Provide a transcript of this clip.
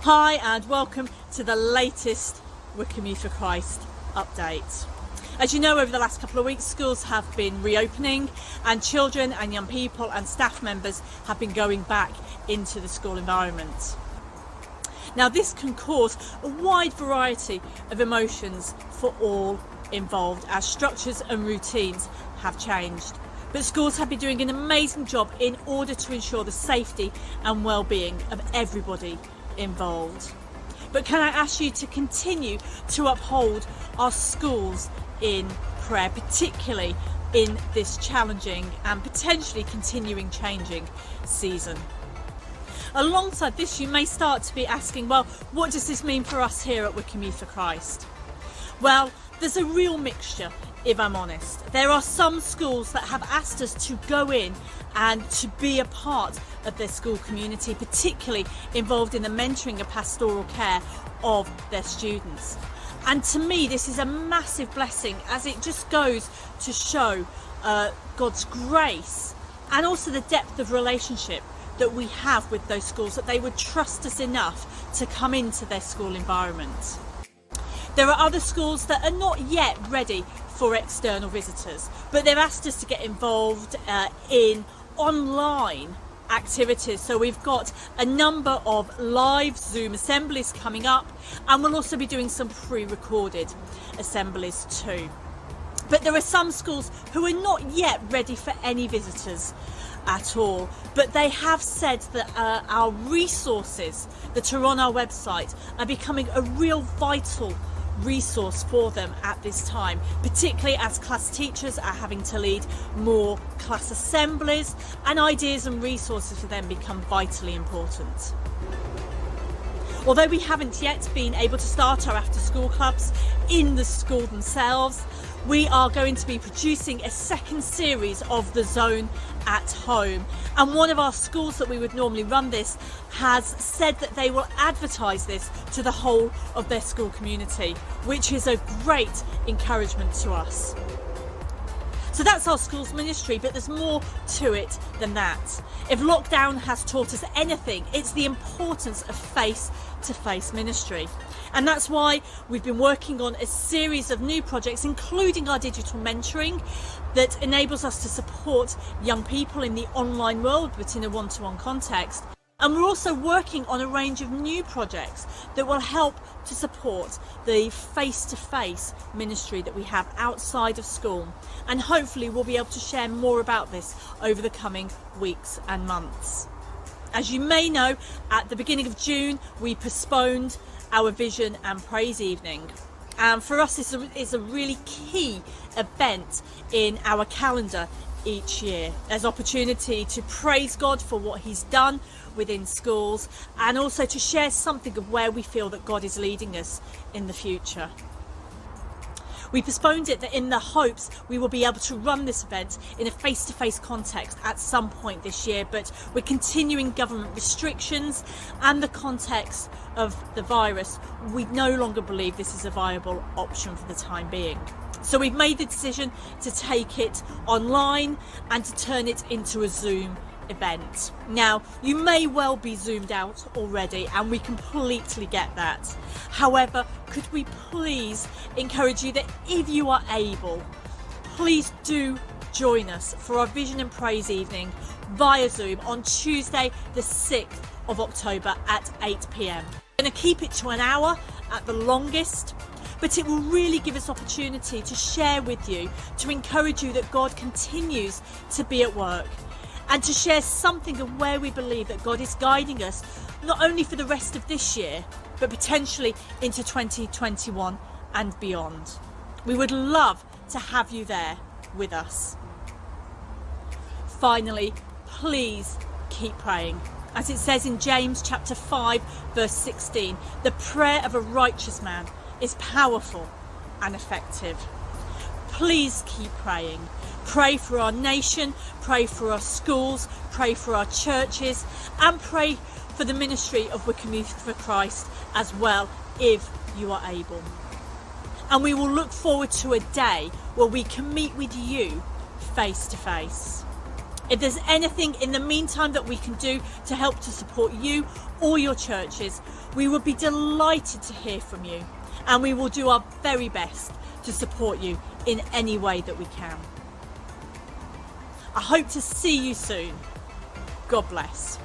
Hi and welcome to the latest Wycombe Youth for Christ update. As you know, over the last couple of weeks schools have been reopening and children and young people and staff members have been going back into the school environment. Now this can cause a wide variety of emotions for all involved as structures and routines have changed. But schools have been doing an amazing job in order to ensure the safety and well-being of everybody involved. But can I ask you to continue to uphold our schools in prayer, particularly in this challenging and potentially continuing changing season? Alongside this, you may start to be asking, well, what does this mean for us here at Wycombe Youth for Christ? Well, there's a real mixture, if I'm honest. There are some schools that have asked us to go in and to be a part of their school community, particularly involved in the mentoring and pastoral care of their students. And to me, this is a massive blessing as it just goes to show God's grace and also the depth of relationship that we have with those schools, that they would trust us enough to come into their school environment. There are other schools that are not yet ready for external visitors, but they've asked us to get involved in online activities. So we've got a number of live Zoom assemblies coming up, and we'll also be doing some pre-recorded assemblies too. But there are some schools who are not yet ready for any visitors at all, but they have said that our resources that are on our website are becoming a real vital resource for them at this time, particularly as class teachers are having to lead more class assemblies, and ideas and resources for them become vitally important. Although we haven't yet been able to start our after school clubs in the school themselves, we are going to be producing a second series of The Zone at Home, and one of our schools that we would normally run this has said that they will advertise this to the whole of their school community, which is a great encouragement to us. So that's our schools ministry, but there's more to it than that. If lockdown has taught us anything, it's the importance of face-to-face ministry. And that's why we've been working on a series of new projects, including our digital mentoring that enables us to support young people in the online world, but in a one-to-one context. And we're also working on a range of new projects that will help to support the face-to-face ministry that we have outside of school. And hopefully we'll be able to share more about this over the coming weeks and months. As you may know, at the beginning of June, we postponed our Vision and Praise Evening. And for us, this is a really key event in our calendar each year, as opportunity to praise God for what He's done within schools, and also to share something of where we feel that God is leading us in the future. We postponed it in the hopes we will be able to run this event in a face-to-face context at some point this year, but with continuing government restrictions and the context of the virus, we no longer believe this is a viable option for the time being. So we've made the decision to take it online and to turn it into a Zoom event. Now, you may well be zoomed out already, and we completely get that. However, could we please encourage you that if you are able, please do join us for our Vision and Praise Evening via Zoom on Tuesday the 6th of October at 8 p.m. We're going to keep it to an hour at the longest, but it will really give us opportunity to share with you, to encourage you that God continues to be at work, and to share something of where we believe that God is guiding us, not only for the rest of this year, but potentially into 2021 and beyond. We would love to have you there with us. Finally, please keep praying. As it says in James chapter 5, verse 16, the prayer of a righteous man is powerful and effective. Please keep praying. Pray for our nation, pray for our schools, pray for our churches, and pray for the ministry of Wycombe Youth for Christ as well, if you are able. And we will look forward to a day where we can meet with you face to face. If there's anything in the meantime that we can do to help to support you or your churches, we would be delighted to hear from you, and we will do our very best to support you in any way that we can. I hope to see you soon. God bless.